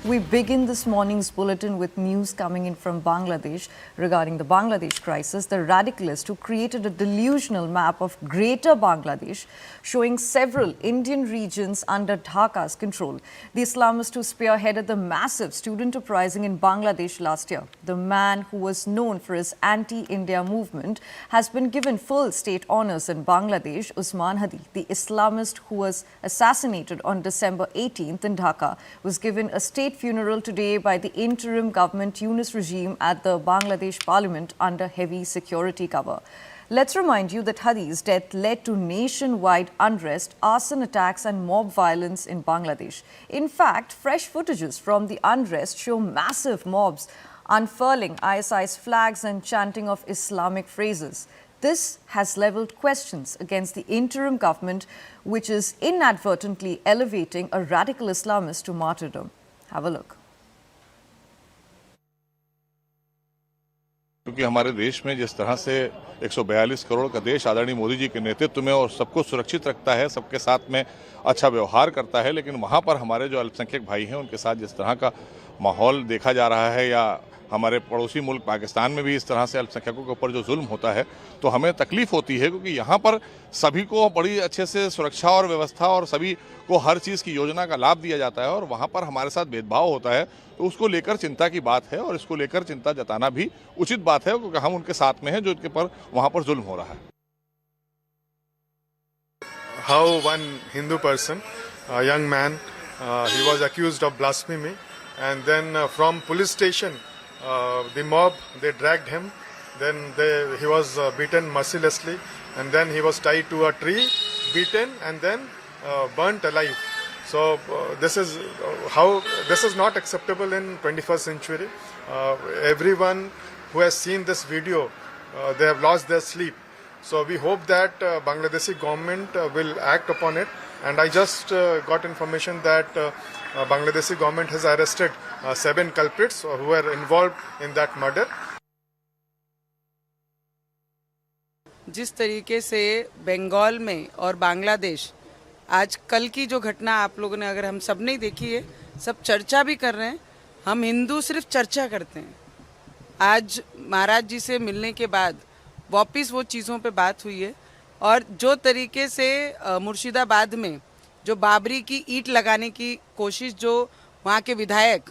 We begin this morning's bulletin with news coming in from Bangladesh regarding the Bangladesh crisis. The radicalists who created a delusional map of Greater Bangladesh showing several Indian regions under Dhaka's control. The Islamist who spearheaded the massive student uprising in Bangladesh last year, the man who was known for his anti-India movement, has been given full state honours in Bangladesh. Usman Hadi, the Islamist who was assassinated on December 18th in Dhaka, was given a state funeral today by the interim government Yunus regime at the Bangladesh parliament under heavy security cover. Let's remind you that Hadi's death led to nationwide unrest, arson attacks and mob violence in Bangladesh. In fact, fresh footages from the unrest show massive mobs unfurling ISI's flags and chanting of Islamic phrases. This has levelled questions against the interim government, which is inadvertently elevating a radical Islamist to martyrdom. Have a look. क्योंकि हमारे देश में जिस तरह से 142 करोड़ का देश आदरणीय मोदी जी के नेतृत्व में और सबको सुरक्षित रखता है, सबके साथ में अच्छा व्यवहार करता है, लेकिन वहाँ पर हमारे जो अल्पसंख्यक भाई हैं उनके साथ जिस तरह का माहौल देखा जा रहा है, या हमारे पड़ोसी मुल्क पाकिस्तान में भी इस तरह से अल्पसंख्यकों के ऊपर जो जुल्म होता है, तो हमें तकलीफ होती है क्योंकि यहाँ पर सभी को बड़ी अच्छे से सुरक्षा और व्यवस्था और सभी को हर चीज़ की योजना का लाभ दिया जाता है, और वहाँ पर हमारे साथ भेदभाव होता है। तो उसको लेकर चिंता की बात है और इसको लेकर चिंता जताना भी उचित बात है, क्योंकि हम उनके साथ में हैं जो इनके पर वहाँ पर जुल्म हो रहा है। How one Hindu person, a young man, he was accused of blasphemy, and then from police station, the mob, they dragged him, then he was beaten mercilessly, and then he was tied to a tree, beaten, and then burnt alive. So this is not acceptable in 21st century. Everyone who has seen this video, they have lost their sleep. So we hope that Bangladeshi government will act upon it. And I just got information that Bangladeshi government has arrested 7 culprits who were involved in that murder. जिस तरीके से बंगाल में और बांग्लादेश आज कल की जो घटना आप लोगों ने अगर हम सब नहीं देखी है, सब चर्चा भी कर रहे हैं। हम हिंदू सिर्फ चर्चा करते हैं। आज महाराज जी से मिलने के बाद वापस वो चीज़ों पे बात हुई है, और जो तरीके से मुर्शिदाबाद में जो बाबरी की ईंट लगाने की कोशिश जो वहाँ के विधायक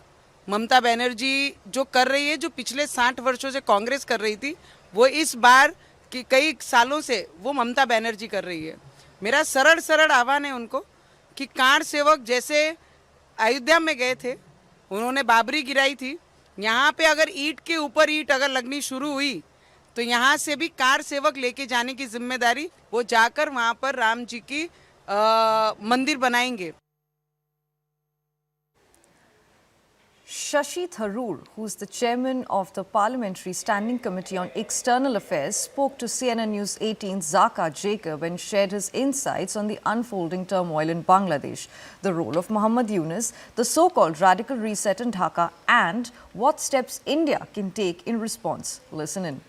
ममता बनर्जी जो कर रही है, जो पिछले 60 वर्षों से कांग्रेस कर रही थी, वो इस बार कि कई सालों से वो ममता बनर्जी कर रही है। मेरा सरल आह्वान है उनको कि कार सेवक जैसे अयोध्या में गए थे, उन्होंने बाबरी गिराई थी, यहाँ पे अगर ईंट के ऊपर ईंट अगर लगनी शुरू हुई तो यहाँ से भी कार सेवक लेके जाने की जिम्मेदारी, वो जाकर वहाँ पर राम जी की मंदिर बनाएंगे। Shashi Tharoor, who's the chairman of the Parliamentary Standing Committee on External Affairs, spoke to CNN News 18's Zaka Jacob and shared his insights on the unfolding turmoil in Bangladesh, the role of Muhammad Yunus, the so-called radical reset in Dhaka, and what steps India can take in response. Listen in.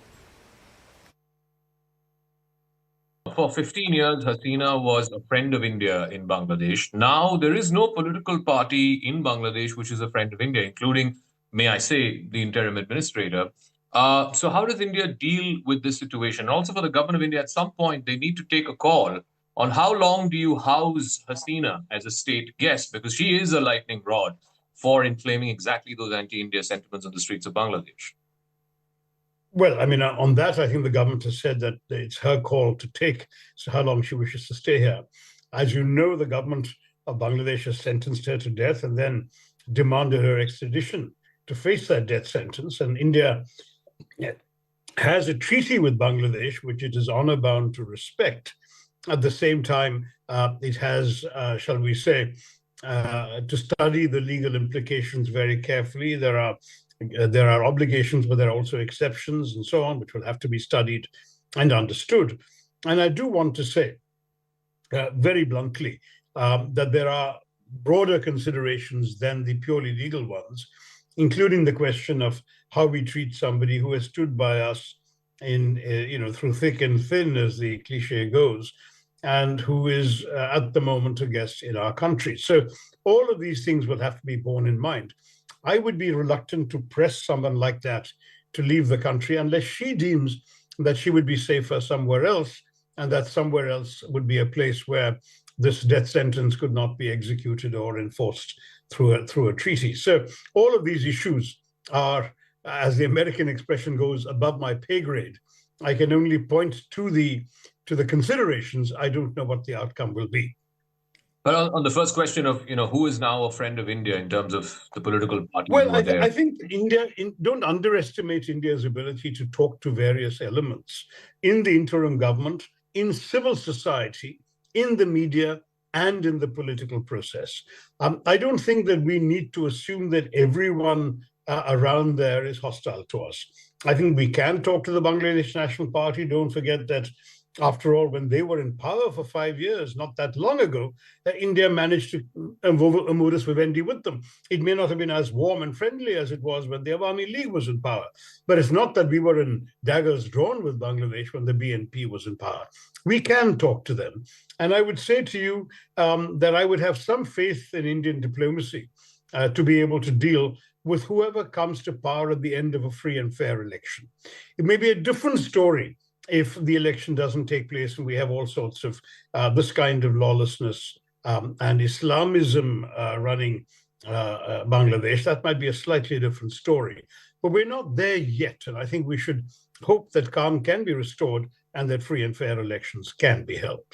For 15 years, Hasina was a friend of India in Bangladesh. Now, there is no political party in Bangladesh which is a friend of India, including, may I say, the interim administrator. So how does India deal with this situation? Also, for the government of India, at some point, they need to take a call on how long do you house Hasina as a state guest, because she is a lightning rod for inflaming exactly those anti-India sentiments on the streets of Bangladesh. Well, I mean, on that, I think the government has said that it's her call to take, so how long she wishes to stay here. As you know, the government of Bangladesh has sentenced her to death and then demanded her extradition to face that death sentence. And India has a treaty with Bangladesh, which it is honor bound to respect. At the same time, it has, shall we say, to study the legal implications very carefully. There are obligations, but there are also exceptions and so on, which will have to be studied and understood. And I do want to say very bluntly that there are broader considerations than the purely legal ones, including the question of how we treat somebody who has stood by us in, through thick and thin, as the cliche goes, and who is at the moment a guest in our country. So all of these things will have to be borne in mind. I would be reluctant to press someone like that to leave the country unless she deems that she would be safer somewhere else, and that somewhere else would be a place where this death sentence could not be executed or enforced through a treaty. So all of these issues are, as the American expression goes, above my pay grade. I can only point to the considerations. I don't know what the outcome will be. But on the first question of, who is now a friend of India in terms of the political parties Well, who are there? I think India, don't underestimate India's ability to talk to various elements in the interim government, in civil society, in the media, and in the political process. I don't think that we need to assume that everyone around there is hostile to us. I think we can talk to the Bangladesh National Party. Don't forget that, after all, when they were in power for 5 years, not that long ago, India managed to move a modus vivendi with them. It may not have been as warm and friendly as it was when the Awami League was in power, but it's not that we were in daggers drawn with Bangladesh when the BNP was in power. We can talk to them. And I would say to you that I would have some faith in Indian diplomacy to be able to deal with whoever comes to power at the end of a free and fair election. It may be a different story if the election doesn't take place and we have all sorts of this kind of lawlessness and Islamism running Bangladesh. That might be a slightly different story. But we're not there yet. And I think we should hope that calm can be restored and that free and fair elections can be held.